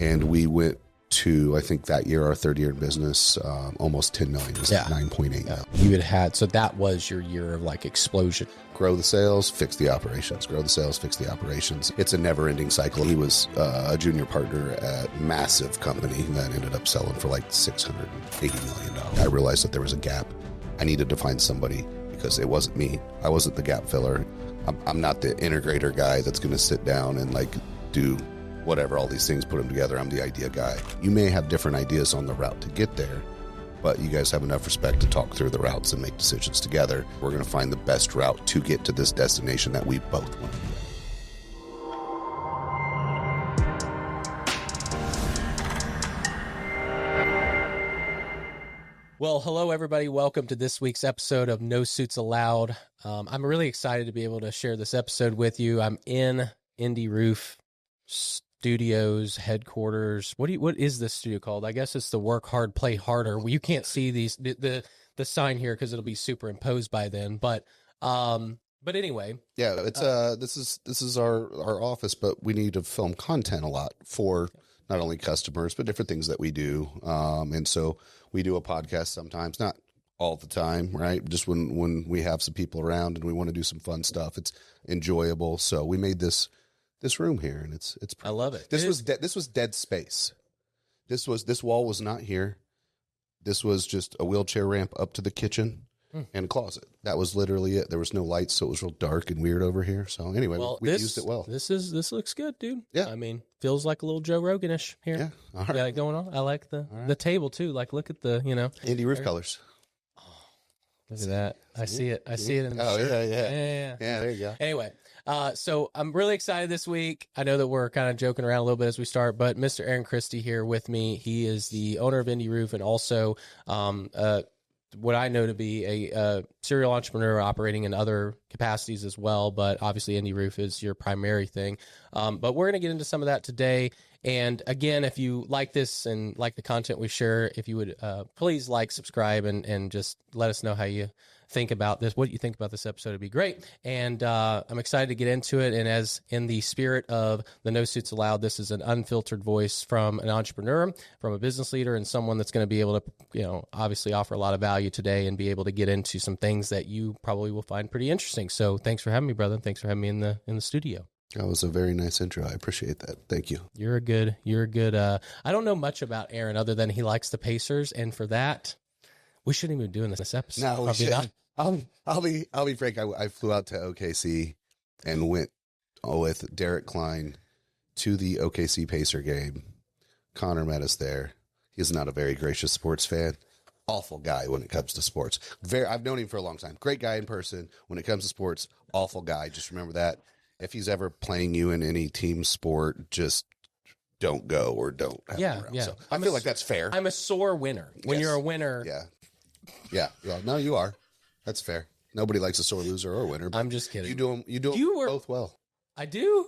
And we went to, I think that year, our third year in business, almost 10 million. It was like 9.8 million. You had, so that was your year of like explosion. Grow the sales, fix the operations. Grow the sales, fix the operations. It's a never-ending cycle. He was a junior partner at a massive company that ended up selling for like $680 million. I realized that there was a gap. I needed to find somebody because it wasn't me. I wasn't the gap filler. I'm not the integrator guy that's going to sit down and like do whatever, all these things, put them together. I'm the idea guy. You may have different ideas on the route to get there, but you guys have enough respect to talk through the routes and make decisions together. We're going to find the best route to get to this destination that we both want. Well, hello, everybody. Welcome to this week's episode of No Suits Allowed. I'm really excited to be able to share this episode with you. I'm in Indy Roof Studios headquarters. What is this studio called? I guess it's the Work Hard, Play Harder. Well, you can't see the sign here because it'll be superimposed by then. But anyway, yeah, it's this is our office, but we need to film content a lot for not only customers but different things that we do. And so we do a podcast sometimes, not all the time, right? Just when we have some people around and we want to do some fun stuff, it's enjoyable. So we made this room here, and it's. I love it. This was dead space. This wall was not here. This was just a wheelchair ramp up to the kitchen and a closet. That was literally it. There was no lights, so it was real dark and weird over here. So anyway, we used it well. This looks good, dude. Yeah. I mean, feels like a little Joe Rogan-ish here. Yeah. All right. Yeah, going on. I like the table too. Like, look at the, Indy Roof colors. Look at that. I see it. I see it in the shirt. Yeah. Yeah, there you go. Anyway, so I'm really excited this week. I know that we're kind of joking around a little bit as we start, but Mr. Aaron Christy here with me. He is the owner of Indy Roof and also what I know to be a serial entrepreneur operating in other capacities as well. But obviously Indy Roof is your primary thing. But we're going to get into some of that today. And again, if you like this and like the content we share, if you would please like, subscribe, and just let us know how you think about this, what you think about this episode. It'd be great. And I'm excited to get into it. And as in the spirit of the No Suits Allowed, this is an unfiltered voice from an entrepreneur, from a business leader, and someone that's going to be able to, obviously offer a lot of value today and be able to get into some things that you probably will find pretty interesting. So thanks for having me, brother. Thanks for having me in the studio. That was a very nice intro. I appreciate that. Thank you. You're a good, I don't know much about Aaron other than he likes the Pacers. And for that, we shouldn't even be doing this episode. No, we shouldn't. I'll be frank. I flew out to OKC and went with Derek Klein to the OKC Pacer game. Connor met us there. He's not a very gracious sports fan. Awful guy when it comes to sports. I've known him for a long time. Great guy in person. When it comes to sports, awful guy. Just remember that. If he's ever playing you in any team sport, just don't go or don't have him around. So I feel like that's fair. I'm a sore winner. When you're a winner. Yeah. No, you are. That's fair. Nobody likes a sore loser or a winner. I'm just kidding. You do them both well. I do.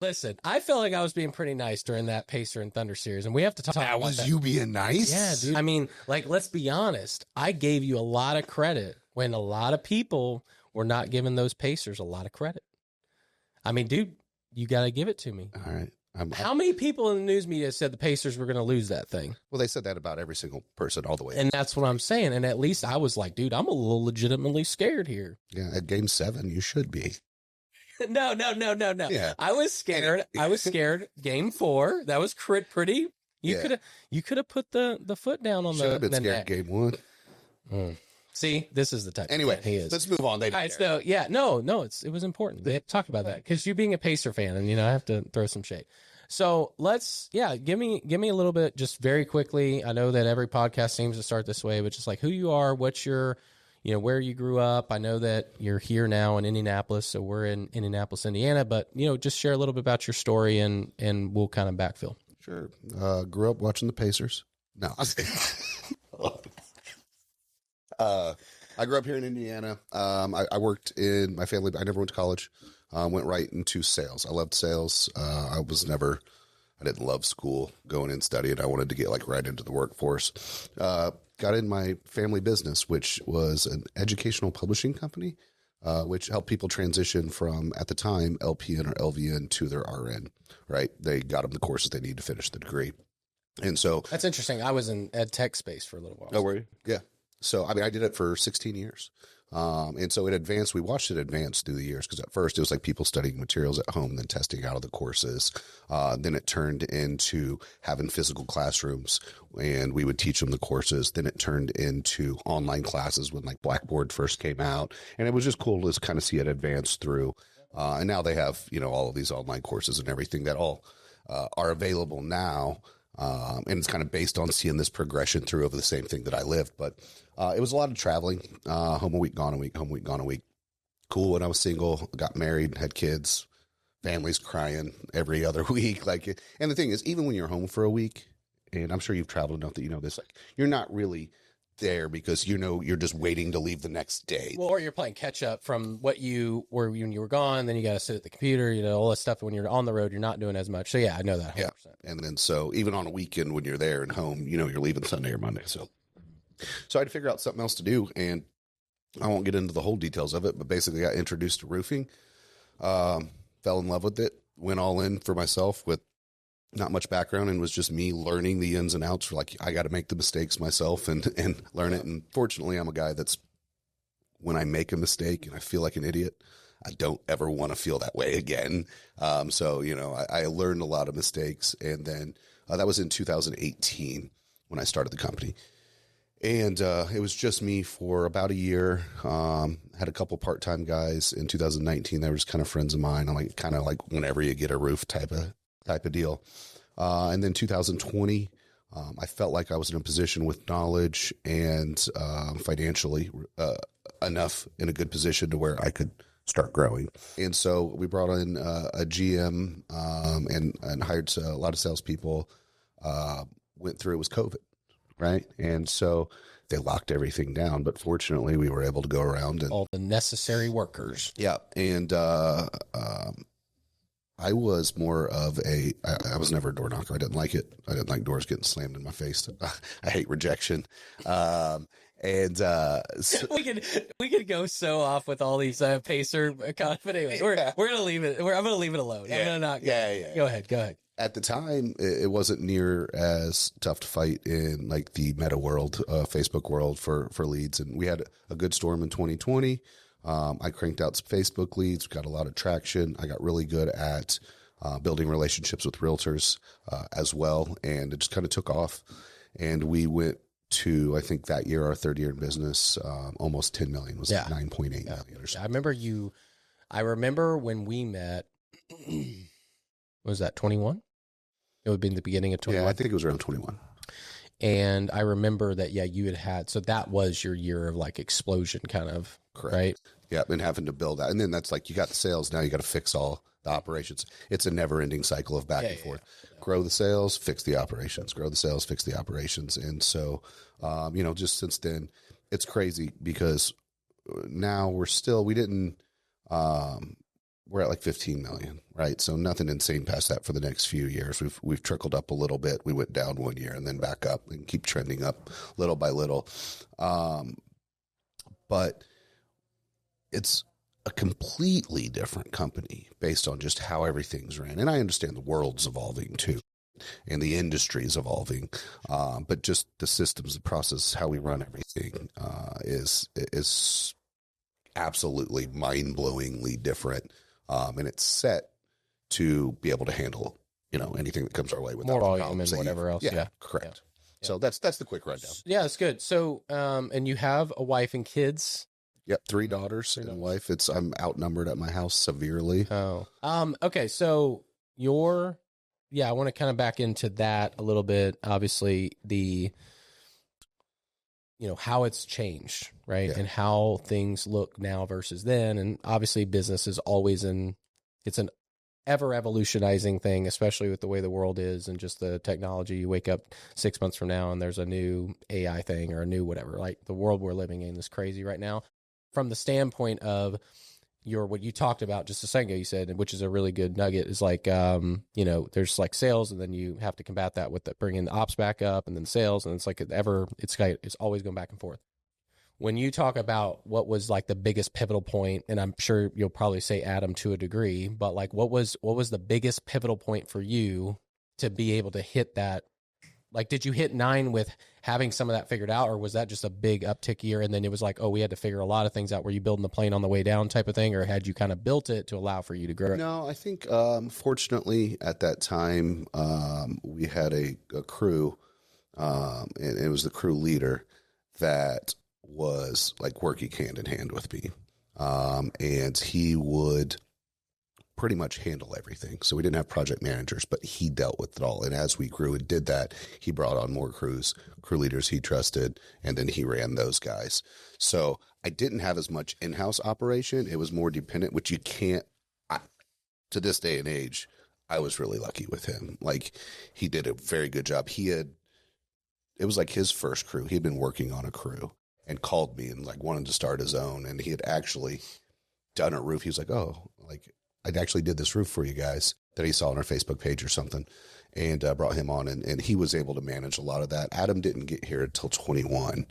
Listen, I felt like I was being pretty nice during that Pacer and Thunder series, and we have to talk about that. You being nice? Yeah, dude. I mean, like, let's be honest. I gave you a lot of credit when a lot of people were not giving those Pacers a lot of credit. I mean, dude, you got to give it to me. All right. How many people in the news media said the Pacers were going to lose that thing? Well, they said that about every single person all the way. And that's what I'm saying. And at least I was like, dude, I'm a little legitimately scared here. Yeah, at Game 7, you should be. No. Yeah. I was scared. Game 4, that was pretty. You could have put the foot down on should have been scared Game 1. See, this is the type. Anyway, he is. Let's move on. All right, so yeah, no, it was important. They have to talk about that because you being a Pacer fan, and I have to throw some shade. So give me a little bit, just very quickly. I know that every podcast seems to start this way, but just like who you are, what's your, where you grew up. I know that you're here now in Indianapolis, so we're in Indianapolis, Indiana. But just share a little bit about your story, and we'll kind of backfill. Sure. Grew up watching the Pacers. No. I grew up here in Indiana. I worked in my family. I never went to college. Went right into sales. I loved sales. I didn't love school, going in studying. I wanted to get right into the workforce. Got in my family business, which was an educational publishing company. which helped people transition from, at the time, LPN or LVN to their RN, right? They got them the courses they need to finish the degree. And so that's interesting. I was in ed tech space for a little while. Oh, were you? Yeah. So, I mean, I did it for 16 years. And so it advanced, we watched it advance through the years, because at first it was like people studying materials at home, then testing out of the courses. Then it turned into having physical classrooms, and we would teach them the courses. Then it turned into online classes when like Blackboard first came out. And it was just cool to kind of see it advance through. And now they have, all of these online courses and everything that all are available now. And it's kind of based on seeing this progression through of the same thing that I lived. But it was a lot of traveling, home a week, gone a week, home a week, gone a week. Cool when I was single, got married, had kids, families crying every other week. And the thing is, even when you're home for a week, and I'm sure you've traveled enough that you know this, you're not really there because you're just waiting to leave the next day. Well, or you're playing catch up from what you were when you were gone. Then you got to sit at the computer, all that stuff. When you're on the road, you're not doing as much. So yeah, I know that 100%. Yeah. And then so even on a weekend when you're there and home, you're leaving Sunday or Monday. So I had to figure out something else to do, and I won't get into the whole details of it, but basically got introduced to roofing, fell in love with it, went all in for myself with not much background, and was just me learning the ins and outs for I got to make the mistakes myself and learn it. And fortunately, I'm a guy that's, when I make a mistake and I feel like an idiot, I don't ever want to feel that way again. So, I learned a lot of mistakes, and then that was in 2018 when I started the company. And it was just me for about a year. Had a couple part-time guys in 2019. They were just kind of friends of mine. I'm kind of like whenever you get a roof type of deal. And then 2020, I felt like I was in a position with knowledge and financially enough in a good position to where I could start growing. And so we brought in a GM and hired a lot of salespeople. Went through, it was COVID, right? And so they locked everything down. But fortunately, we were able to go around and all the necessary workers. Yeah. And I was more of I was never a door knocker. I didn't like it. I didn't like doors getting slammed in my face. I hate rejection. So, we could go so off with all these pacer but anyway, we're gonna leave it. I'm gonna leave it alone. Yeah. I'm gonna not. Yeah. Go ahead. At the time, it wasn't near as tough to fight in the meta world, Facebook world for leads. And we had a good storm in 2020. I cranked out some Facebook leads, got a lot of traction. I got really good at building relationships with realtors as well. And it just kind of took off. And we went to, I think that year, our third year in business, almost 10 million, was 9.8 million or something. I remember when we met, was that 21? It would be in the beginning of 21. Yeah, I think it was around 21. And I remember that, you had so that was your year of explosion kind of, correct, right? Yeah, and having to build that. And then that's you got the sales, now you got to fix all the operations. It's a never ending cycle of back and forth. Yeah. Grow the sales, fix the operations, grow the sales, fix the operations. And so, just since then, it's crazy because now we're at 15 million, right? So nothing insane past that for the next few years. We've trickled up a little bit. We went down one year and then back up and keep trending up little by little. But it's a completely different company based on just how everything's ran. And I understand the world's evolving too, and the industry's evolving. But just the systems, the process, how we run everything is absolutely mind-blowingly different. And it's set to be able to handle, anything that comes our way with more volume and whatever else. Yeah, correct. Yeah. So that's the quick rundown. Yeah, it's good. So, and you have a wife and kids. Yep, 3 daughters and a wife. I'm outnumbered at my house severely. Oh, okay. So I want to kind of back into that a little bit. Obviously, how it's changed, right? Yeah. And how things look now versus then. And obviously business is always it's an ever evolutionizing thing, especially with the way the world is and just the technology. You wake up 6 months from now and there's a new AI thing or a new whatever. The world we're living in is crazy right now. From the standpoint of what you talked about just a second ago, you said, which is a really good nugget, is there's sales, and then you have to combat that with bringing the ops back up, and then sales, and it's always going back and forth. when you talk about what was like the biggest pivotal point, and I'm sure you'll probably say Adam to a degree, but like what was the biggest pivotal point for you to be able to hit that? Like, did you hit 9 with having some of that figured out, or was that just a big uptick year? And then it was like, oh, we had to figure a lot of things out. Were you building the plane on the way down type of thing, or had you kind of built it to allow for you to grow? No, I think, fortunately at that time, we had a crew, and it was the crew leader that was like working hand in hand with me. And he would pretty much handle everything. So we didn't have project managers, but he dealt with it all. And as we grew and did that, he brought on more crew leaders he trusted, and then he ran those guys. So I didn't have as much in-house operation. It was more dependent, which you can't, to this day and age, I was really lucky with him. Like, he did a very good job. It was like his first crew. He'd been working on a crew and called me and like wanted to start his own. And he had actually done a roof. He was like, oh, like, I actually did this roof for you guys that he saw on our Facebook page or something, and brought him on, and he was able to manage a lot of that. Adam didn't get here until 21.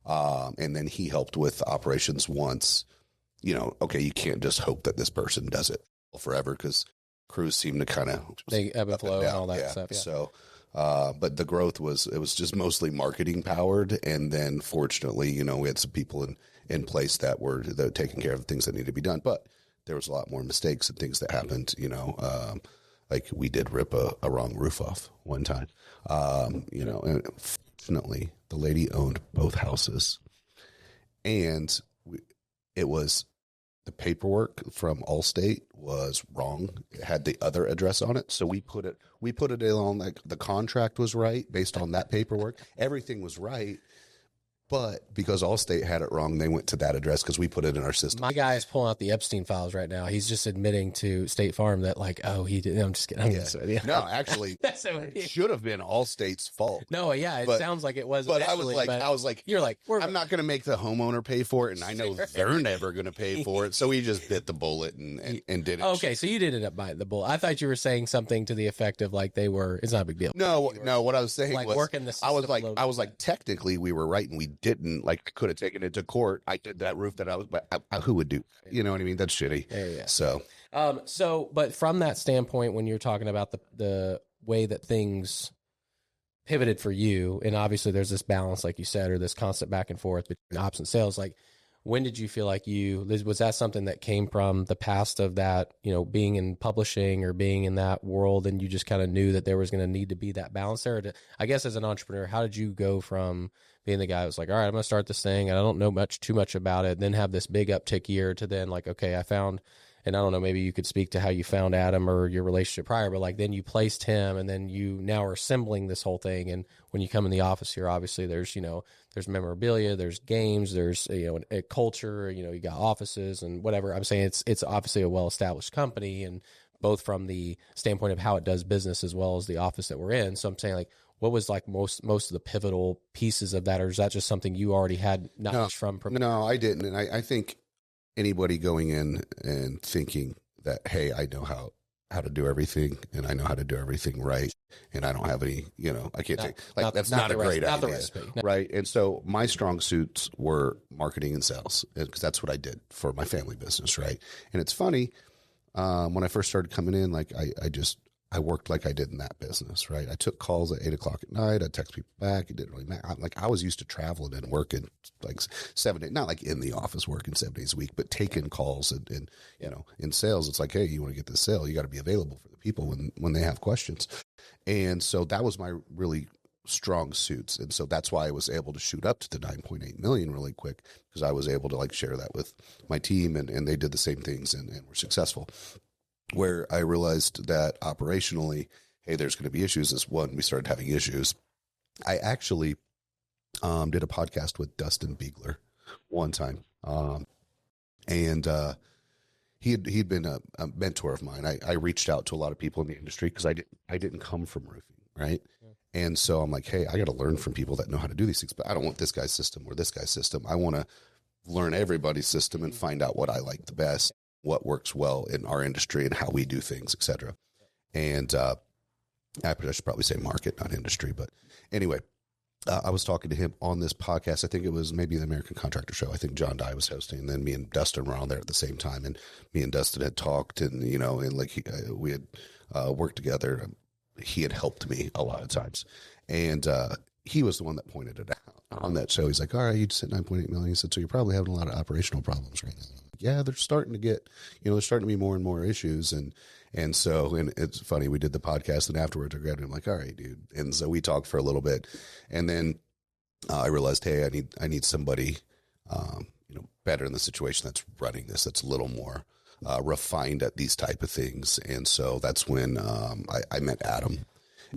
And then he helped with operations once, okay, you can't just hope that this person does it forever, because crews seem to kind of, they ebb and flow and all that stuff. Yeah. So, but the growth was just mostly marketing powered. And then fortunately, we had some people in place that were taking care of things that needed to be done. But there was a lot more mistakes and things that happened, like we did rip a wrong roof off one time, and fortunately the lady owned both houses, and it was the paperwork from Allstate was wrong. It had the other address on it. So we put it along, like the contract was right based on that paperwork. Everything was right. But because Allstate had it wrong, they went to that address because we put it in our system. My guy is pulling out the Epstein files right now. He's just admitting to State Farm that, like, oh, he did. I'm just kidding. I'm just kidding. No, actually, it should have been Allstate's fault. No, yeah, it sounds like it was. But I was like, you're like, I'm not going to make the homeowner pay for it, and I know they're never going to pay for it. So we just bit the bullet and did it. Okay, so you did end up biting the bullet. I thought you were saying something to the effect of like it's not a big deal. No, what I was saying like was working the I was like, technically we were right and we didn't. Like, could have taken it to court. I did that roof that I was, but who would do? You know what I mean? That's shitty. Yeah. So, but from that standpoint, when you're talking about the way that things pivoted for you, and obviously there's this balance, like you said, or this constant back and forth between ops and sales. Like, when did you feel like was that something that came from the past of that, being in publishing or being in that world, and you just kind of knew that there was going to need to be that balance there? I guess as an entrepreneur, how did you go from being the guy who was like, all right, I'm going to start this thing, and I don't know too much about it, then have this big uptick year, to then like, okay, I found, and I don't know, maybe you could speak to how you found Adam or your relationship prior, but like then you placed him, and then you now are assembling this whole thing. And when you come in the office here, obviously there's memorabilia, there's games, there's, a culture, you got offices and whatever. I'm saying it's obviously a well-established company, and both from the standpoint of how it does business as well as the office that we're in. So I'm saying, like, what was like most of the pivotal pieces of that, or is that just something you already had knowledge from? No, I didn't. And I think anybody going in and thinking that, hey, I know how to do everything, and I know how to do everything right, and I don't have any, I can't take, like, that's not a great idea. Not the recipe. No. Right. And so my strong suits were marketing and sales, because that's what I did for my family business. Right. And it's funny, when I first started coming in, like I worked like I did in that business, right? I took calls at 8:00 at night. I'd text people back. It didn't really matter. Like, I was used to traveling and working like 7 days, not like in the office working 7 days a week, but taking calls and in sales, it's like, hey, you want to get this sale, you got to be available for the people when they have questions. And so that was my really strong suits. And so that's why I was able to shoot up to the 9.8 million really quick, because I was able to like share that with my team, and they did the same things and were successful. Where I realized that operationally, hey, there's going to be issues, is one, we started having issues. I actually did a podcast with Dustin Biegler one time. And he'd been a mentor of mine. I reached out to a lot of people in the industry because I didn't come from roofing, right? Yeah. And so I'm like, hey, I got to learn from people that know how to do these things, but I don't want this guy's system or this guy's system. I want to learn everybody's system and find out what I like the best, what works well in our industry and how we do things, et cetera. And I should probably say market, not industry. But anyway, I was talking to him on this podcast. I think it was maybe the American Contractor Show. I think John Dye was hosting, and then me and Dustin were on there at the same time. And me and Dustin had talked, and and like we had worked together. He had helped me a lot of times, and he was the one that pointed it out on that show. He's like, "All right, you just hit 9.8 million." He said, "So you're probably having a lot of operational problems right now." Yeah, they're starting to get, there's starting to be more and more issues, and it's funny. We did the podcast, and afterwards I grabbed him like, "All right, dude," and so we talked for a little bit, and then I realized, hey, I need somebody, better in the situation that's running this, that's a little more refined at these type of things, and so that's when I met Adam,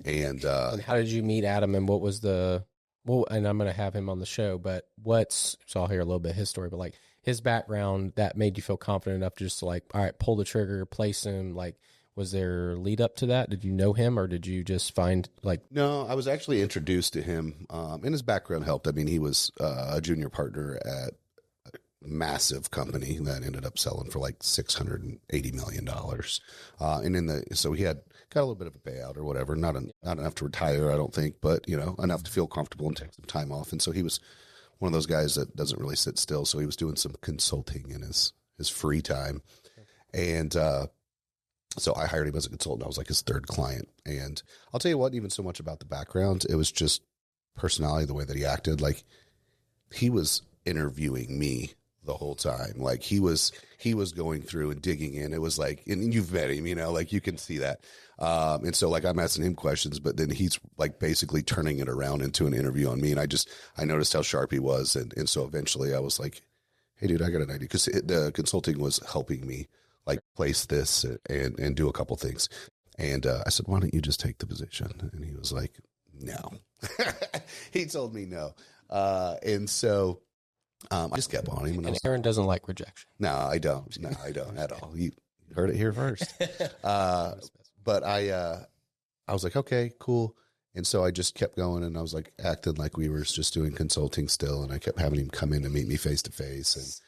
and how did you meet Adam, and what was and I'm going to have him on the show, but so I'll hear a little bit of his story, but like his background that made you feel confident enough to just like, all right, pull the trigger, place him. Like, was there lead up to that? Did you know him, or did you just find like? No, I was actually introduced to him, and his background helped. I mean, he was a junior partner at a massive company that ended up selling for like $680 million. And so he got a little bit of a payout or whatever, not enough to retire, I don't think, but enough to feel comfortable and take some time off. And so he was one of those guys that doesn't really sit still. So he was doing some consulting in his free time. And, so I hired him as a consultant. I was like his third client. And I'll tell you what, even so much about the background, it was just personality, the way that he acted. Like he was interviewing me the whole time. Like he was going through and digging in. It was like, and you've met him, like you can see that. And so like I'm asking him questions, but then he's like basically turning it around into an interview on me. And I noticed how sharp he was. And so eventually I was like, hey dude, I got an idea. Cause the consulting was helping me like place this and do a couple things. And I said, why don't you just take the position? And he was like, no. He told me no. And so I just kept on him. And Aaron doesn't like rejection. No, I don't. No, I don't at all. You heard it here first. But I was like, okay, cool. And so I just kept going, and I was like acting like we were just doing consulting still. And I kept having him come in and meet me face to face.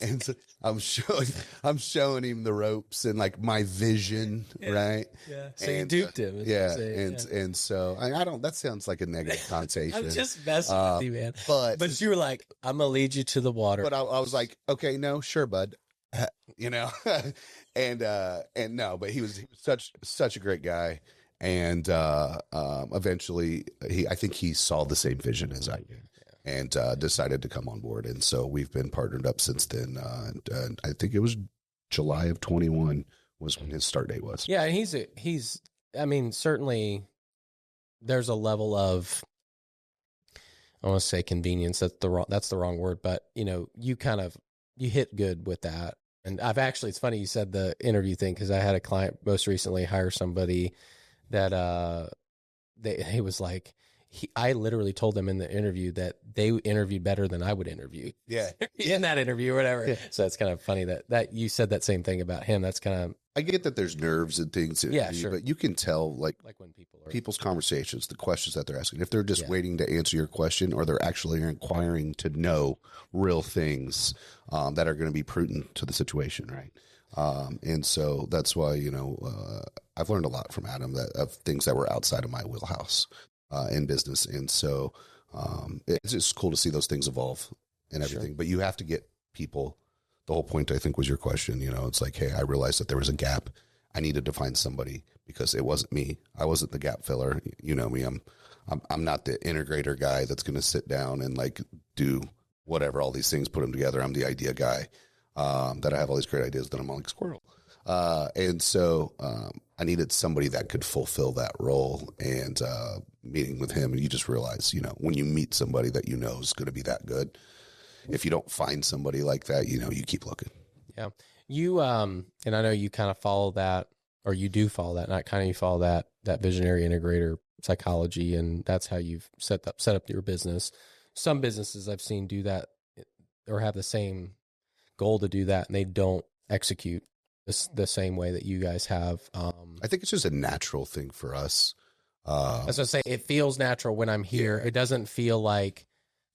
And so I'm showing him the ropes and like my vision, right? Yeah. So you duped him. Yeah. And so I don't, that sounds like a negative connotation. I'm just messing with you, man. But you were like, I'm going to lead you to the water. But I was like, okay, no, sure, bud. And no, but he was such a great guy. And eventually I think he saw the same vision as I did. And decided to come on board. And so we've been partnered up since then. And I think it was July of 21 was when his start date was. Yeah. And he's, I mean, certainly there's a level of, I want to say convenience. That's the wrong word, but you hit good with that. And it's funny you said the interview thing, because I had a client most recently hire somebody that he was like, I literally told them in the interview that they interviewed better than I would interview. Yeah. In that interview or whatever. Yeah. So it's kind of funny that you said that same thing about him. That's kind of, I get that there's nerves and things. Yeah, sure. But you can tell like when people's conversations, the questions that they're asking, if they're just waiting to answer your question, or they're actually inquiring to know real things that are going to be prudent to the situation. Right. And so that's why, I've learned a lot from Adam of things that were outside of my wheelhouse. In business. And so it's just cool to see those things evolve and everything. Sure. But you have to get people. The whole point, I think, was your question. It's like, hey, I realized that there was a gap. I needed to find somebody, because it wasn't me. I wasn't the gap filler. You know me. I'm not the integrator guy that's going to sit down and like do whatever, all these things, put them together. I'm the idea guy that I have all these great ideas that I'm like squirrel. And so I needed somebody that could fulfill that role. And meeting with him, and you just realize, when you meet somebody that is going to be that good, if you don't find somebody like that, you keep looking. Yeah. You, and I know you kind of follow that, or you do follow that, not kind of, you follow that visionary integrator psychology, and that's how you've set up your business. Some businesses I've seen do that, or have the same goal to do that, and they don't execute the same way that you guys have. I think it's just a natural thing for us. As I say, it feels natural when I'm here. Yeah. It doesn't feel like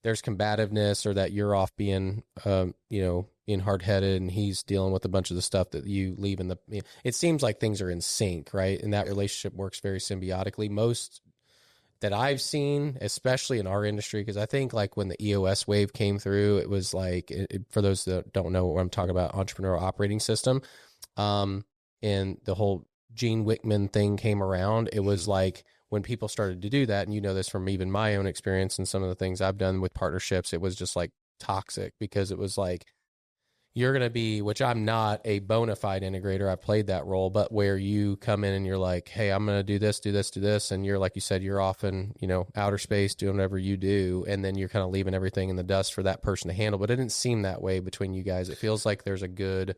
there's combativeness, or that you're off being, being hard-headed and he's dealing with a bunch of the stuff that you leave in the, it seems like things are in sync, right? And that relationship works very symbiotically. Most that I've seen, especially in our industry, because I think like when the EOS wave came through, it was like, for those that don't know what I'm talking about, entrepreneurial operating system, and the whole Gene Wickman thing came around. It was like when people started to do that, and you know this from even my own experience and some of the things I've done with partnerships, it was just like toxic, because it was like, you're going to be, which I'm not a bona fide integrator. I played that role, but where you come in and you're like, hey, I'm going to do this, do this, do this. And you're, like you said, you're off in, outer space doing whatever you do. And then you're kind of leaving everything in the dust for that person to handle. But it didn't seem that way between you guys. It feels like there's a good,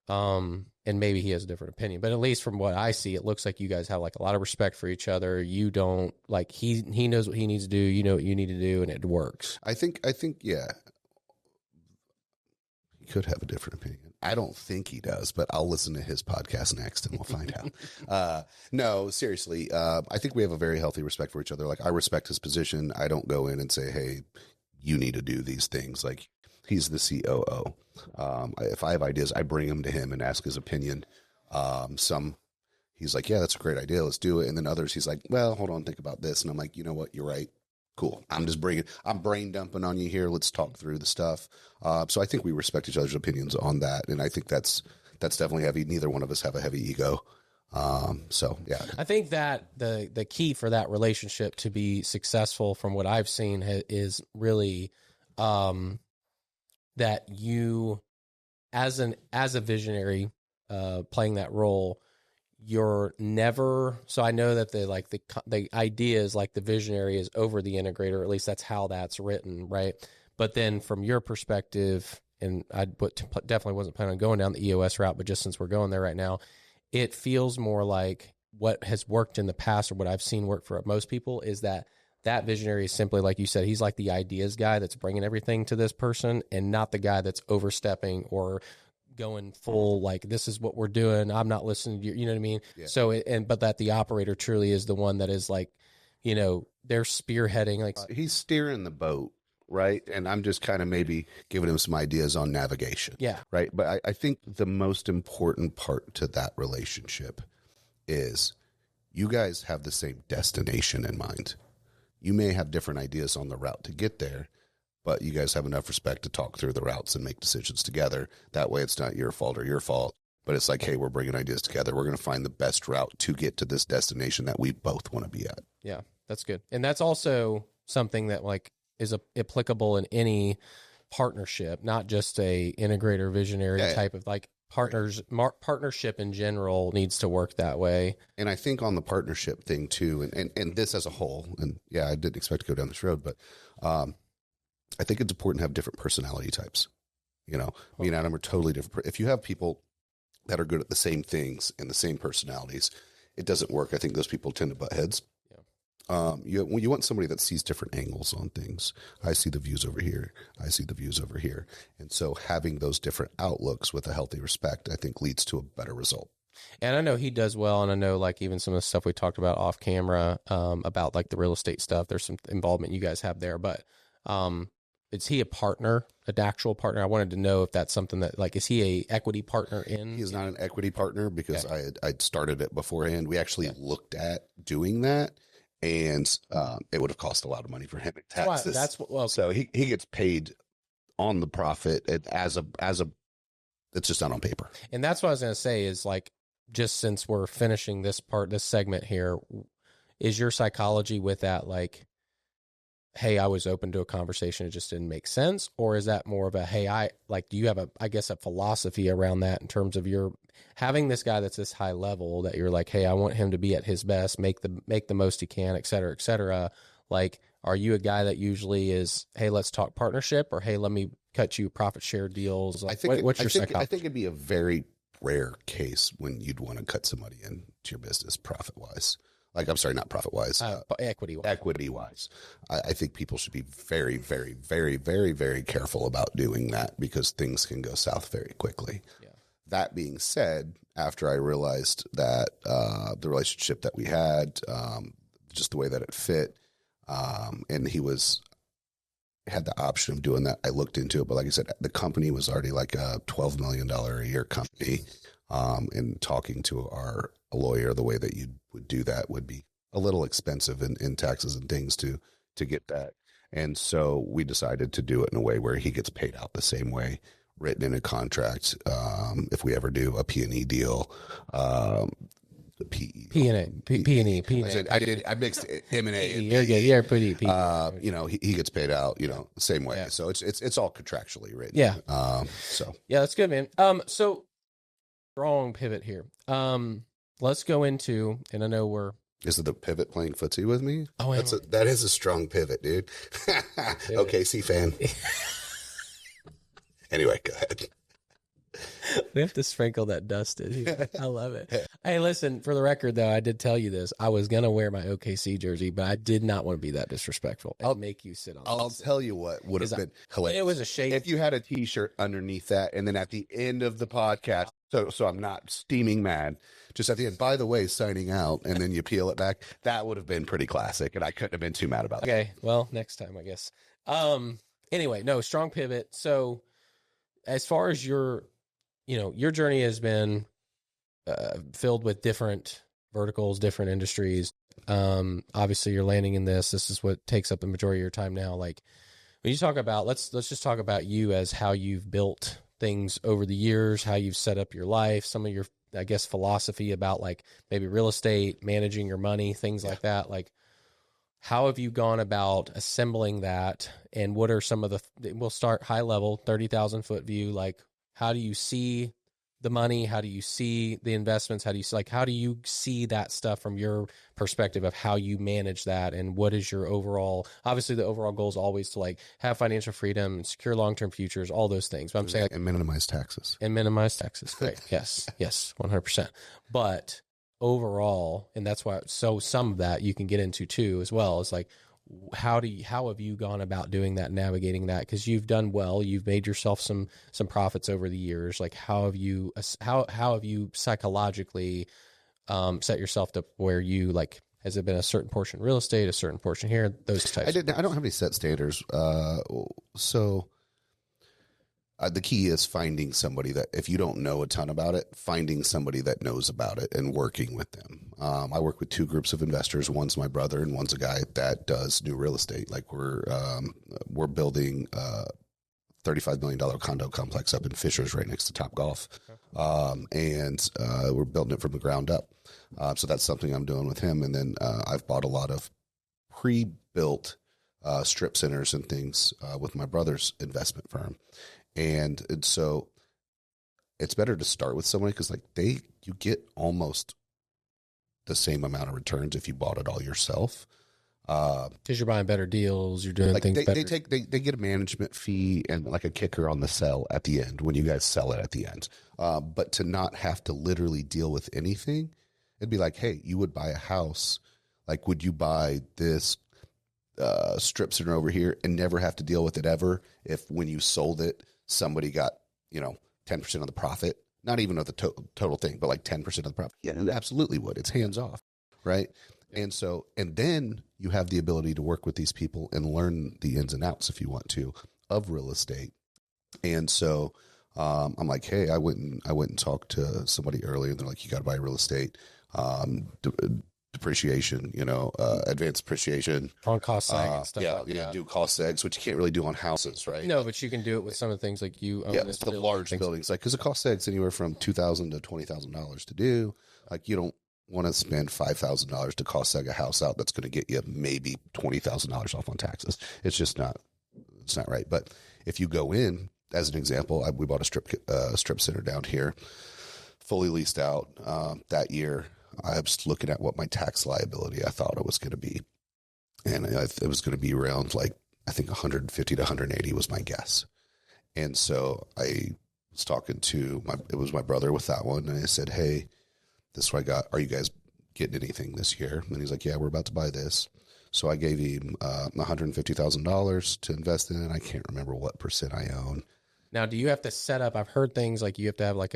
and maybe he has a different opinion, but at least from what I see, it looks like you guys have like a lot of respect for each other. You don't like, he knows what he needs to do. You know what you need to do, and it works. I think, yeah. Could have a different opinion. I don't think he does, but I'll listen to his podcast next and we'll find out. No, seriously. I think we have a very healthy respect for each other. Like, I respect his position. I don't go in and say, hey, you need to do these things. Like, he's the COO. If I have ideas, I bring them to him and ask his opinion. He's like, yeah, that's a great idea. Let's do it. And then others, he's like, well, hold on, think about this. And I'm like, you know what? You're right. Cool. I'm brain dumping on you here. Let's talk through the stuff. So I think we respect each other's opinions on that. And I think that's definitely heavy. Neither one of us have a heavy ego. So yeah, I think that the key for that relationship to be successful, from what I've seen, is really, that you, as a visionary, playing that role, you're never, so I know that the idea is like the visionary is over the integrator, or at least that's how that's written, right? But then from your perspective, and I definitely wasn't planning on going down the EOS route, but just since we're going there right now, it feels more like what has worked in the past, or what I've seen work for most people, is that visionary is simply, like you said, he's like the ideas guy that's bringing everything to this person, and not the guy that's overstepping or going full, like, this is what we're doing, I'm not listening to you, you know what I mean? Yeah. So, but that the operator truly is the one that is like, they're spearheading, like he's steering the boat, right? And I'm just kind of maybe giving him some ideas on navigation. Yeah. Right. But I think the most important part to that relationship is you guys have the same destination in mind. You may have different ideas on the route to get there, but you guys have enough respect to talk through the routes and make decisions together. That way it's not your fault or your fault, but it's like, hey, we're bringing ideas together. We're going to find the best route to get to this destination that we both want to be at. Yeah, that's good. And that's also something that like is applicable in any partnership, not just a integrator visionary type of like partnership in general needs to work that way. And I think on the partnership thing too, and this as a whole, and yeah, I didn't expect to go down this road, but, I think it's important to have different personality types. Me and Adam are totally different. If you have people that are good at the same things and the same personalities, it doesn't work. I think those people tend to butt heads. Yeah. When you want somebody that sees different angles on things, I see the views over here, I see the views over here. And so having those different outlooks with a healthy respect, I think leads to a better result. And I know he does well. And I know like even some of the stuff we talked about off camera, about like the real estate stuff, there's some involvement you guys have there, but, is he a partner, an actual partner? I wanted to know if that's something that, like, is he a equity partner in? He's not an equity partner because I'd started it beforehand. We actually looked at doing that, and it would have cost a lot of money for him in taxes. So he gets paid on the profit as a it's just not on paper. And that's what I was going to say is, like, just since we're finishing this segment here, is your psychology with that, like, hey, I was open to a conversation, it just didn't make sense? Or is that more of a, hey, do you have a philosophy around that in terms of your having this guy that's this high level that you're like, hey, I want him to be at his best, make the most he can, et cetera, et cetera. Like, are you a guy that usually is, hey, let's talk partnership, or hey, let me cut you profit share deals? Like, what's your psychology? I think it'd be a very rare case when you'd want to cut somebody into your business profit wise. Like, I'm sorry, not profit-wise. Equity-wise. Equity-wise. I think people should be very, very, very, very, very careful about doing that because things can go south very quickly. Yeah. That being said, after I realized that the relationship that we had, just the way that it fit, and he had the option of doing that, I looked into it. But like I said, the company was already like a $12 million a year company. And talking to a lawyer, the way that you would do that would be a little expensive in taxes and things to get that. And so we decided to do it in a way where he gets paid out the same way, written in a contract. If we ever do a P&E deal, P&E. I mixed M&A. You're good. You're pretty. He gets paid out, same way. Yeah. So it's all contractually written. Yeah. So yeah, that's good, man. So strong pivot here. Let's go into, and I know is it the pivot playing footsie with me? Oh, that is a strong pivot, dude. Okay, OKC fan. Anyway, go ahead. We have to sprinkle that dust in here. I love it. Hey, listen, for the record, though, I did tell you this. I was going to wear my OKC jersey, but I did not want to be that disrespectful. I'll make you sit on I'll tell you what would have been hilarious. It was a shade. If you had a T-shirt underneath that, and then at the end of the podcast, so I'm not steaming mad, just at the end, by the way, signing out, and then you peel it back, that would have been pretty classic, and I couldn't have been too mad about it. Okay, well, next time, I guess. Anyway, no, strong pivot. So as far as your journey has been filled with different verticals, different industries. Obviously, you're landing in this. This is what takes up the majority of your time now. Like when you talk about, let's just talk about you as how you've built things over the years, how you've set up your life, some of your, I guess, philosophy about like maybe real estate, managing your money, things like that. Like, how have you gone about assembling that? And what are some of we'll start high level, 30,000 foot view. Like, how do you see the money? How do you see the investments? How do you see that stuff from your perspective of how you manage that? And what is your overall, obviously the overall goal is always to like have financial freedom, secure long-term futures, all those things. But I'm saying, and minimize taxes. Great. Yes. 100%. But overall, and that's why, so some of that you can get into too, as well, is like, how have you gone about doing that, navigating that? Because you've done well, you've made yourself some profits over the years. Like, how have you psychologically set yourself to where you like? Has it been a certain portion real estate, a certain portion here, those types? I don't have any set standards. The key is finding somebody that, if you don't know a ton about it, finding somebody that knows about it and working with them. I work with two groups of investors. One's my brother and one's a guy that does new real estate. Like we're building a $35 million condo complex up in Fishers right next to Topgolf. And we're building it from the ground up. So that's something I'm doing with him. And then I've bought a lot of pre-built strip centers and things with my brother's investment firm. And so it's better to start with somebody because like you get almost the same amount of returns if you bought it all yourself. Because you're buying better deals, you're doing things better. They get a management fee and like a kicker on the sell at the end when you guys sell it at the end. But to not have to literally deal with anything, it'd be like, hey, you would buy a house. Like, would you buy this strip center over here and never have to deal with it ever if when you sold it, somebody got, 10% of the profit, not even of the total thing, but like 10% of the profit? Yeah, it absolutely would. It's hands off, right? And then you have the ability to work with these people and learn the ins and outs, if you want to, of real estate. And so I'm like, hey, I went and talked to somebody earlier, and they're like, you got to buy real estate. Depreciation, advanced depreciation on cost seg and stuff. Yeah, do cost segs, which you can't really do on houses, right? No, but you can do it with some of the things like you own. Yeah, the large buildings, like because the cost segs anywhere from $2,000 to $20,000 to do. Like you don't want to spend $5,000 to cost seg a house out that's going to get you maybe $20,000 off on taxes. It's just not. It's not right. But if you go in, as an example, we bought a strip center down here, fully leased out that year. I was looking at what my tax liability I thought it was going to be. And it was going to be around like, I think 150 to 180 was my guess. And so I was talking to my brother with that one. And I said, hey, this is what I got. Are you guys getting anything this year? And he's like, yeah, we're about to buy this. So I gave him $150,000 to invest in it. I can't remember what percent I own. Now, do you have to set up, I've heard things like you have to have like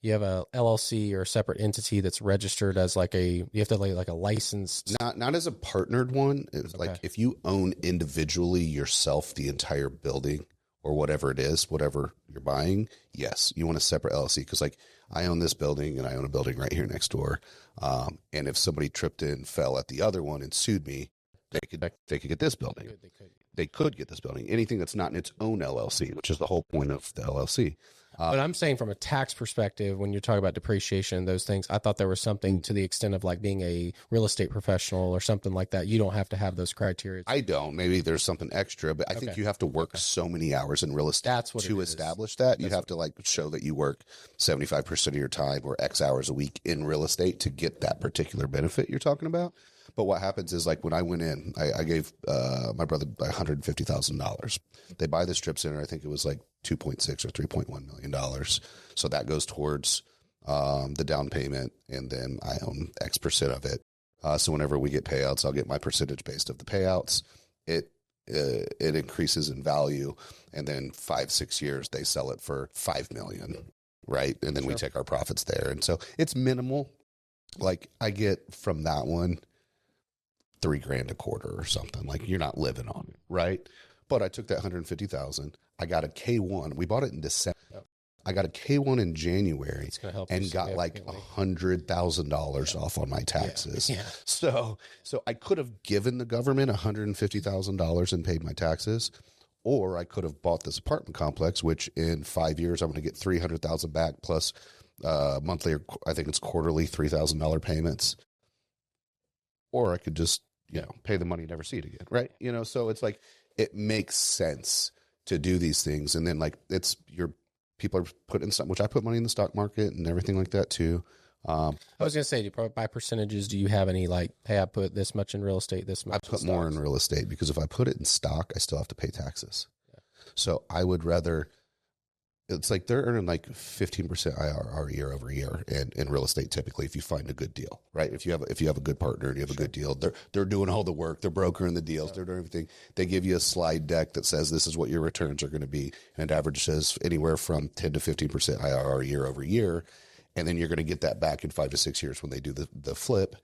you have a LLC or a separate entity that's registered as you have to like a licensed. Not as a partnered one. It's okay. Like if you own individually yourself the entire building or whatever it is, whatever you're buying, yes, you want a separate LLC. Because like I own this building and I own a building right here next door. And if somebody tripped and fell at the other one and sued me, they could get this building. They could get this building. Anything that's not in its own LLC, which is the whole point of the LLC. But I'm saying from a tax perspective, when you're talking about depreciation and those things, I thought there was something to the extent of like being a real estate professional or something like that. You don't have to have those criteria. I don't. Maybe there's something extra, but I think you have to work so many hours in real estate to establish that. You have to like show that you work 75% of your time or X hours a week in real estate to get that particular benefit you're talking about. But what happens is like when I went in, I gave my brother $150,000. They buy the strip center. I think it was like 2.6 or $3.1 million. So that goes towards the down payment, and then I own X percent of it. So whenever we get payouts, I'll get my percentage based of the payouts. It increases in value, and then 5-6 years they sell it for $5 million, right? And then we take our profits there, and so it's minimal. Like I get from that one $3,000 a quarter or something. Like you're not living on it, right? But I took that 150,000. I got a K1. We bought it in December. Yep. I got a K1 in January and got like $100,000 off on my taxes. Yeah. So I could have given the government $150,000 and paid my taxes, or I could have bought this apartment complex, which in 5 years I'm going to get $300,000 back plus monthly, or I think it's quarterly $3,000 payments. Or I could just, pay the money and never see it again, right? So it's like, it makes sense to do these things. And then like people are putting something, which I put money in the stock market and everything like that too. I was going to say, by percentages, do you have any like, hey, I put this much in real estate, this much? I put more in real estate because if I put it in stock, I still have to pay taxes. Yeah. So I would rather, it's like they're earning like 15% IRR year over year in real estate. Typically, if you find a good deal, right? If you have a good partner and you have a good deal, they're doing all the work. They're brokering the deals. They're doing everything. They give you a slide deck that says this is what your returns are going to be, and it averages anywhere from 10 to 15% IRR year over year, and then you're going to get that back in 5 to 6 years when they do the flip,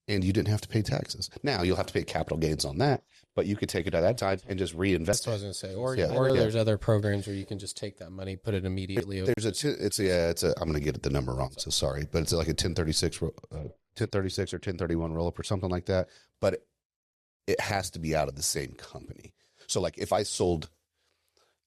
and you didn't have to pay taxes. Now you'll have to pay capital gains on that, but you could take it at that time and just reinvest. That's what I was going to say. Or there's other programs where you can just take that money, put it immediately. I'm going to get the number wrong, so sorry, but it's like a 1036 or 1031 roll up or something like that. But it has to be out of the same company. So like if I sold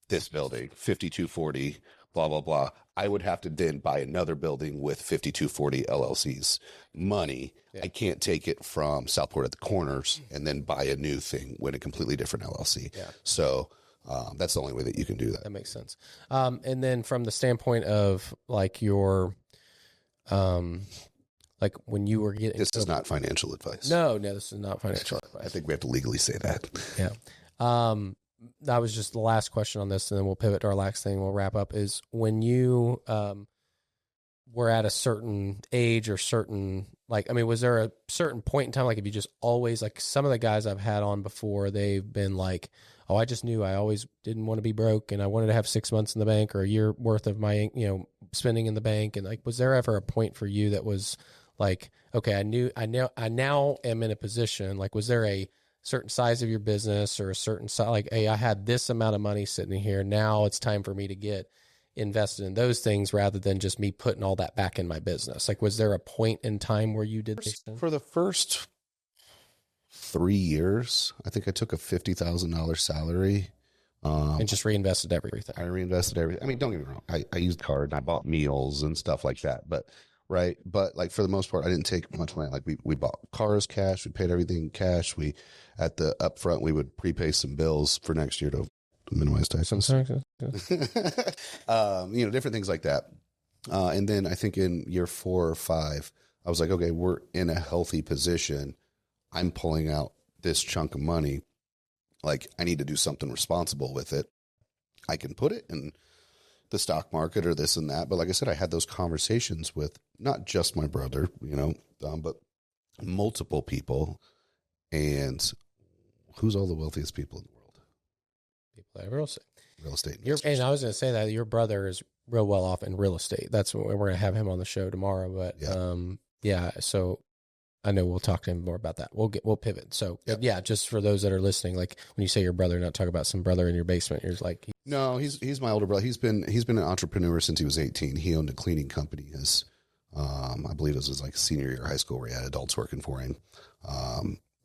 this building 5240, blah blah blah, I would have to then buy another building with 5240 LLC's money. Yeah. I can't take it from Southport at the Corners and then buy a new thing with a completely different LLC. Yeah. So that's the only way that you can do that. That makes sense. And then from the standpoint of like your, like when you were getting, this is not financial advice. No, this is not financial advice. I think we have to legally say that. Yeah. That was just the last question on this, and then we'll pivot to our last thing. We'll wrap up. Is when you were at a certain age or certain, like, I mean, was there a certain point in time, like if you just always, like some of the guys I've had on before, they've been like, oh, I just knew I always didn't want to be broke and I wanted to have 6 months in the bank or a year worth of my, spending in the bank. And like, was there ever a point for you that was like, okay, I now am in a position, like, was there a certain size of your business or a certain size, like, hey, I had this amount of money sitting here. Now it's time for me to get invested in those things rather than just me putting all that back in my business. Like, was there a point in time where you did this? For the first 3 years, I think I took a $50,000 salary. And just reinvested everything. I reinvested everything. I mean, don't get me wrong. I used card and I bought meals and stuff like that, but right. But like for the most part, I didn't take much money. Like we bought cars cash. We paid everything cash. At the upfront, we would prepay some bills for next year to minimize taxes. Different things like that. And then I think in year 4 or 5, I was like, okay, we're in a healthy position. I'm pulling out this chunk of money. Like, I need to do something responsible with it. I can put it in the stock market or this and that. But like I said, I had those conversations with not just my brother, but multiple people. And who's all the wealthiest people in the world? People that have real estate. Real estate. And I was going to say that your brother is real well off in real estate. That's what we're going to have him on the show tomorrow. But so I know we'll talk to him more about that. We'll pivot. So just for those that are listening, like when you say your brother, not talk about some brother in your basement. You're like, No, he's my older brother. He's been an entrepreneur since he was 18. He owned a cleaning company as I believe it was his like senior year of high school where he had adults working for him.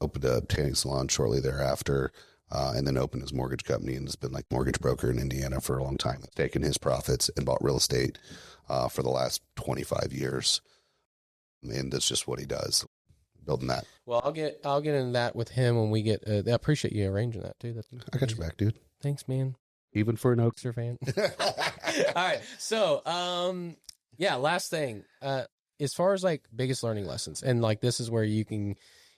Opened a tanning salon shortly thereafter, and then opened his mortgage company and has been like mortgage broker in Indiana for a long time. Taken his profits and bought real estate for the last 25 years. And that's just what he does. Building that. Well, I'll get into that with him when we get. I appreciate you arranging that too. I got your back, dude. Thanks, man. Even for an Oakster fan. All right. So, yeah, last thing, as far as like biggest learning lessons, and like, this is where you can,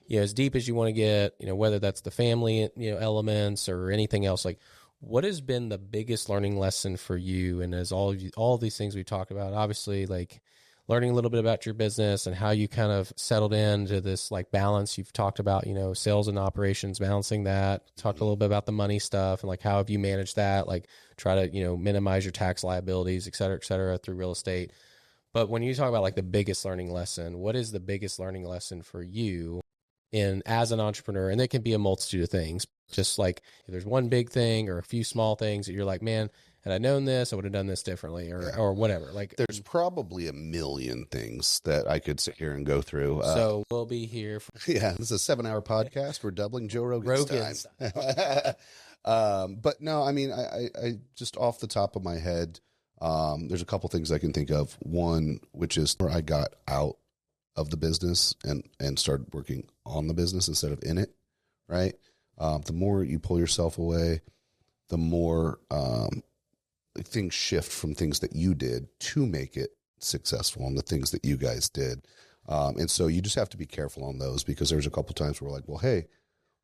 as deep as you want to get, whether that's the family, elements or anything else, like what has been the biggest learning lesson for you? And as all of these things we talked about, obviously like learning a little bit about your business and how you kind of settled into this like balance. You've talked about, sales and operations, balancing that, talked a little bit about the money stuff and like, how have you managed that? Like try to, minimize your tax liabilities, et cetera, through real estate. But when you talk about like the biggest learning lesson, what is the biggest learning lesson for you as an entrepreneur? And it can be a multitude of things. Just like if there's one big thing or a few small things that you're like, man, had I known this, I would have done this differently or whatever. Like there's probably a million things that I could sit here and go through. So we'll be here. This is a 7-hour podcast. We're doubling Joe Rogan's time. But no, I mean, I just off the top of my head, there's a couple things I can think of. One, which is where I got out of the business and started working on the business instead of in it. Right. The more you pull yourself away, the more, things shift from things that you did to make it successful and the things that you guys did. And so you just have to be careful on those because there's a couple times where we're like, well, hey,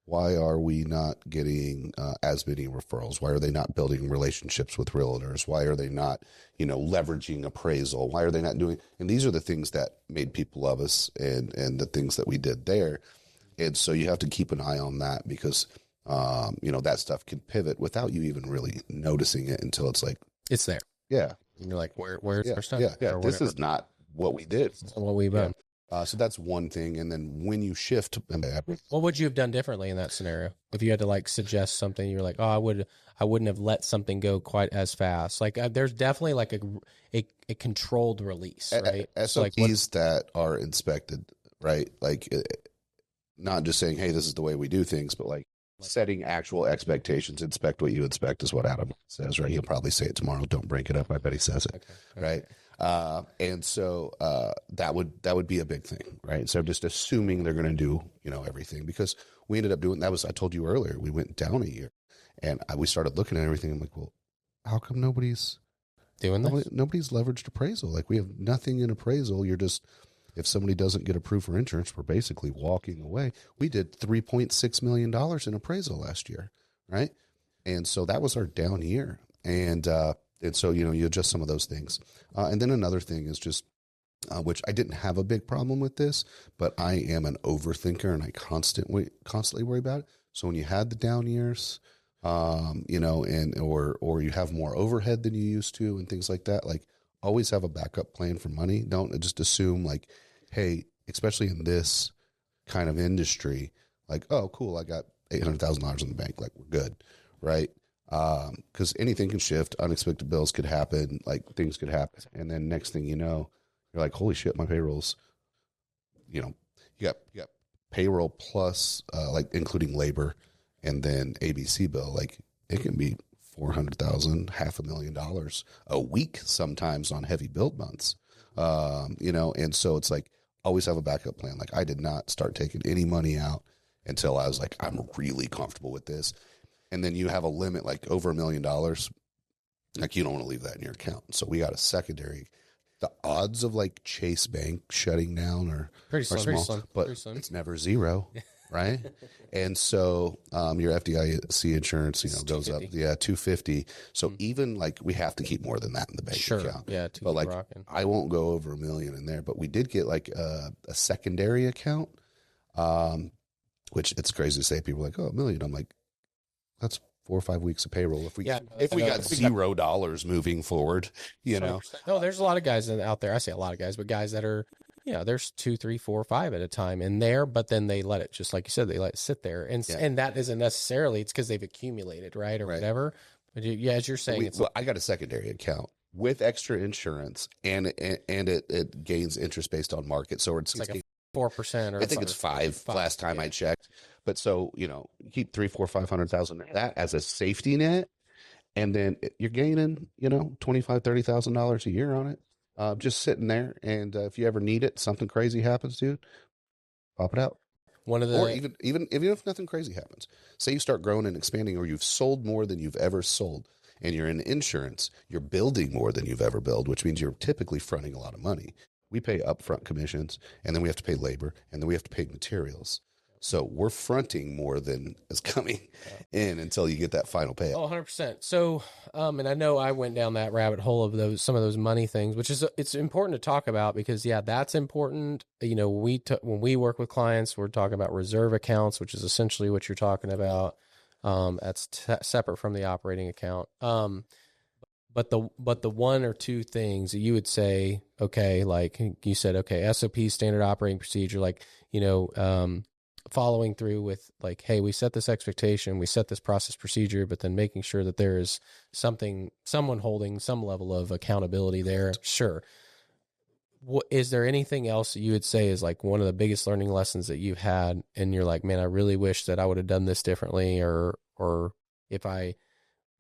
why are we not getting as many referrals? Why are they not building relationships with realtors? Why are they not, leveraging appraisal? Why are they not doing? And these are the things that made people love us and the things that we did there. And so you have to keep an eye on that because that stuff can pivot without you even really noticing it until it's like it's there. Yeah, and you're like, where's our stuff? Yeah. This is not what we did. It's not what we've done. So that's one thing. And then when you shift, what would you have done differently in that scenario? If you had to like suggest something, you're like, oh, I wouldn't have let something go quite as fast. Like there's definitely like a controlled release, right? SOPs that are inspected, right? Like not just saying, hey, this is the way we do things, but like setting actual expectations. Inspect what you inspect is what Adam says, right? He'll probably say it tomorrow. Don't break it up. I bet he says it, right? And so that would be a big thing, right? So just assuming they're going to do, everything because we ended up doing, I told you earlier, we went down a year and we started looking at everything. I'm like, well, how come nobody's doing this? Nobody's leveraged appraisal. Like we have nothing in appraisal. If somebody doesn't get approved for insurance, we're basically walking away. We did $3.6 million in appraisal last year, right? And so that was our down year. And so, you adjust some of those things. And then another thing is just, which I didn't have a big problem with this, but I am an overthinker and I constantly worry about it. So when you had the down years, or you have more overhead than you used to and things like that, like always have a backup plan for money. Don't just assume like, hey, especially in this kind of industry, like, oh, cool, I got $800,000 in the bank. Like we're good. Right. Cause anything can shift. Unexpected bills could happen. Like things could happen. And then next thing you know, you're like, holy shit, my payroll's, you got payroll plus, like including labor and then ABC bill. Like it can be $400,000, $500,000 a week sometimes on heavy build months. And so it's like always have a backup plan. Like I did not start taking any money out until I was like, I'm really comfortable with this. And then you have a limit like over $1 million. Like you don't want to leave that in your account. So we got a secondary. The odds of like Chase Bank shutting down are small, but it's never zero. Right. And so, your FDIC insurance, goes up. Yeah. $250. So even like we have to keep more than that in the bank account. Yeah. But like I won't go over $1 million in there, but we did get like a secondary account, which it's crazy to say. People are like, oh, $1 million. I'm like, that's 4 or 5 weeks of payroll. If we got $0 moving forward, No, there's a lot of guys out there. I say a lot of guys, but guys that are, there's 2, 3, 4, 5 at a time in there, but then they let it, just like you said, they let it sit there. And that isn't necessarily, it's because they've accumulated, right? Or whatever. But yeah, as you're saying, Well, I got a secondary account with extra insurance, and it gains interest based on market. So it's like a 4% or I think it's five last time I checked. But so, you keep 3, 4, 500,000 that as a safety net, and then you're gaining, $25,000-$30,000 a year on it, just sitting there. And if you ever need it, something crazy happens, dude, pop it out. Or even if nothing crazy happens, say you start growing and expanding, or you've sold more than you've ever sold, and you're in insurance, you're building more than you've ever built, which means you're typically fronting a lot of money. We pay upfront commissions, and then we have to pay labor, and then we have to pay materials. So we're fronting more than is coming in until you get that final payout. Oh, 100%. So, and I know I went down that rabbit hole of some of those money things, which is, it's important to talk about because that's important. When we work with clients, we're talking about reserve accounts, which is essentially what you're talking about. That's separate from the operating account. But the one or two things that you would say, okay, like you said, okay, SOP, standard operating procedure, like, following through with like, hey, we set this expectation, we set this process procedure, but then making sure that there is someone holding some level of accountability there. Sure. Is there anything else that you would say is like one of the biggest learning lessons that you've had, and you're like, man, I really wish that I would have done this differently, or if I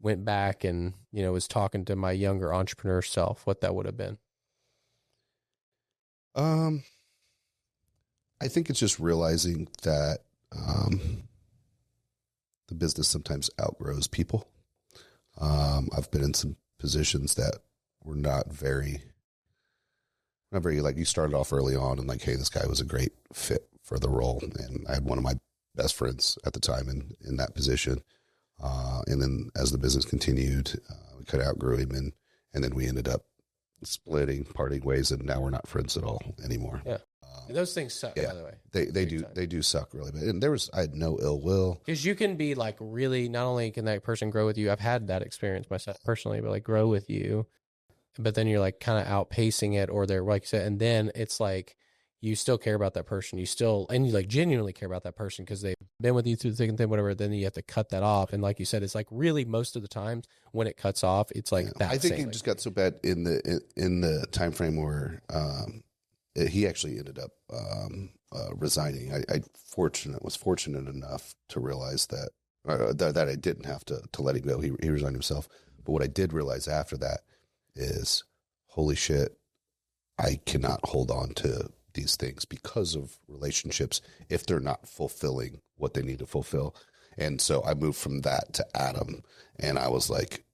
went back and, was talking to my younger entrepreneur self, what that would have been? I think it's just realizing that the business sometimes outgrows people. I've been in some positions that were not very like, you started off early on and like, hey, this guy was a great fit for the role. And I had one of my best friends at the time in that position. And then as the business continued, we kind of outgrew him, and then we ended up parting ways, and now we're not friends at all anymore. Yeah. Those things suck, by the way. They do suck really bad. And I had no ill will. Because you can be like, really, not only can that person grow with you, I've had that experience myself personally, but like grow with you, but then you're like kind of outpacing it, or they're like you said, and then it's like, you still care about that person. And you like genuinely care about that person because they've been with you through the thick and thin, whatever. Then you have to cut that off. And like you said, it's like really most of the times when it cuts off, it's like that. I think it just got so bad in the time frame where he actually ended up resigning. I was fortunate enough to realize that I didn't have to let him go. He resigned himself. But what I did realize after that is, holy shit, I cannot hold on to these things because of relationships if they're not fulfilling what they need to fulfill. And so I moved from that to Adam, and I was like,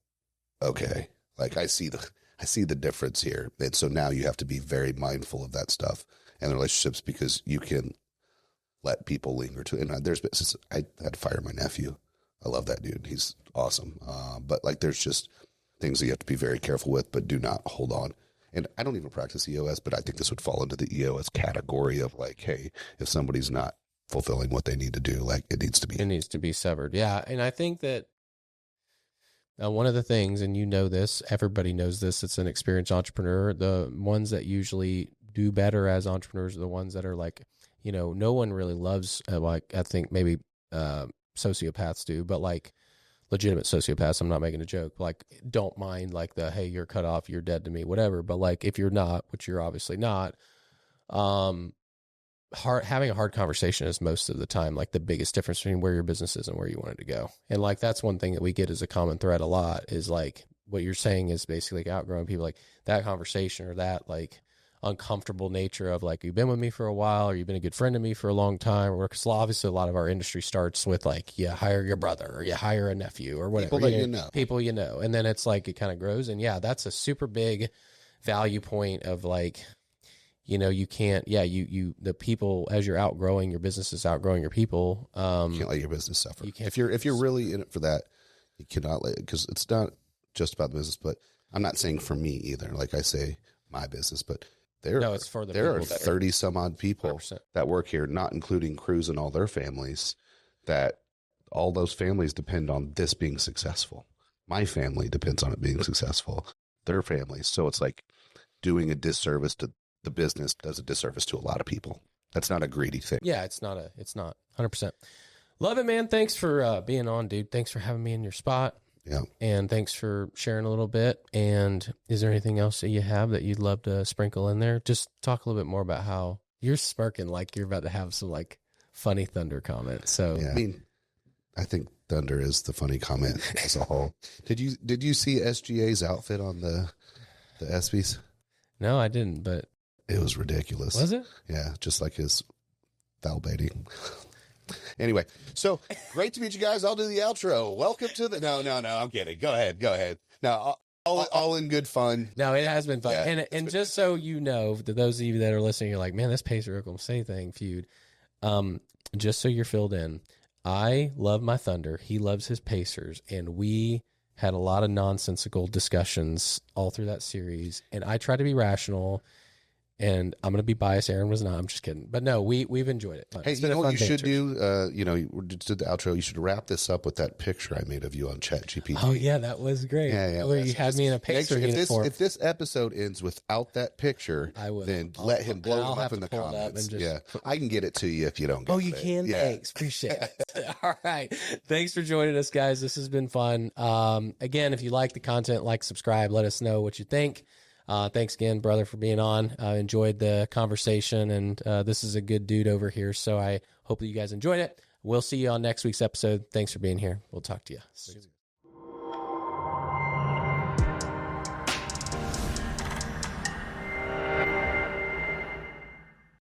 okay, like I see the difference here. And so now you have to be very mindful of that stuff and the relationships, because you can let people linger too. And I had to fire my nephew. I love that dude. He's awesome. But like, there's just things that you have to be very careful with, but do not hold on. And I don't even practice EOS, but I think this would fall into the EOS category of like, hey, if somebody's not fulfilling what they need to do, like it needs to be severed. Yeah. And I think that one of the things, and this, everybody knows this, it's an experienced entrepreneur. The ones that usually do better as entrepreneurs are the ones that are like, no one really loves, like I think maybe sociopaths do, but like legitimate sociopaths, I'm not making a joke, like don't mind like the, hey, you're cut off, you're dead to me, whatever. But like, if you're not, which you're obviously not, having a hard conversation is most of the time like the biggest difference between where your business is and where you want it to go. And like, that's one thing that we get as a common thread a lot, is like what you're saying is basically like outgrowing people, like that conversation, or that like uncomfortable nature of like, you've been with me for a while, or you've been a good friend to me for a long time, or because obviously a lot of our industry starts with like, you hire your brother, or you hire a nephew, or whatever, people and then it's like it kind of grows. And that's a super big value point of like, you can't, the people, as you're outgrowing, your business is outgrowing your people. You can't let your business suffer. If you're really in it for that, you cannot because it's not just about the business. But I'm not saying for me either. Like I say, my business, but there are 30 some odd people 100%. That work here, not including crews and all their families, that all those families depend on this being successful. My family depends on it being successful, their families. So it's like doing a disservice to the business does a disservice to a lot of people. That's not a greedy thing. Yeah, it's not 100%. Love it, man. Thanks for being on, dude. Thanks for having me in your spot. Yeah. And thanks for sharing a little bit. And is there anything else that you have that you'd love to sprinkle in there? Just talk a little bit more about how you're smirking like you're about to have some like funny thunder comments. So yeah, I mean, I think thunder is the funny comment as a whole. Did you see SGA's outfit on the ESPYs? No, I didn't, but it was ridiculous. Was it? Yeah, just like his foul baiting. Anyway, so great to meet you guys. I'll do the outro. Welcome to the no. I'm kidding. Go ahead. No, all in good fun. No, it has been fun. Yeah, and just so you know, to those of you that are listening, you're like, man, this Pacer Oklahoma State thing feud. Just so you're filled in, I love my Thunder. He loves his Pacers, and we had a lot of nonsensical discussions all through that series. And I try to be rational. And I'm going to be biased. Aaron was not. I'm just kidding. But no, we've enjoyed it. Hey, you know what you should do? You did the outro. You should wrap this up with that picture I made of you on ChatGPT. Oh, yeah, that was great. Yeah. Where you had me in a Pacer uniform. If this episode ends without that picture, then let him blow him up in the pull it up comments. and just... I can get it to you if you don't get it. Oh, you can? Yeah. Thanks. Appreciate it. All right. Thanks for joining us, guys. This has been fun. Again, if you like the content, subscribe. Let us know what you think. Thanks again, brother, for being on. I enjoyed the conversation, and this is a good dude over here, so I hope that you guys enjoyed it. We'll see you on next week's episode. Thanks for being here. We'll talk to you soon.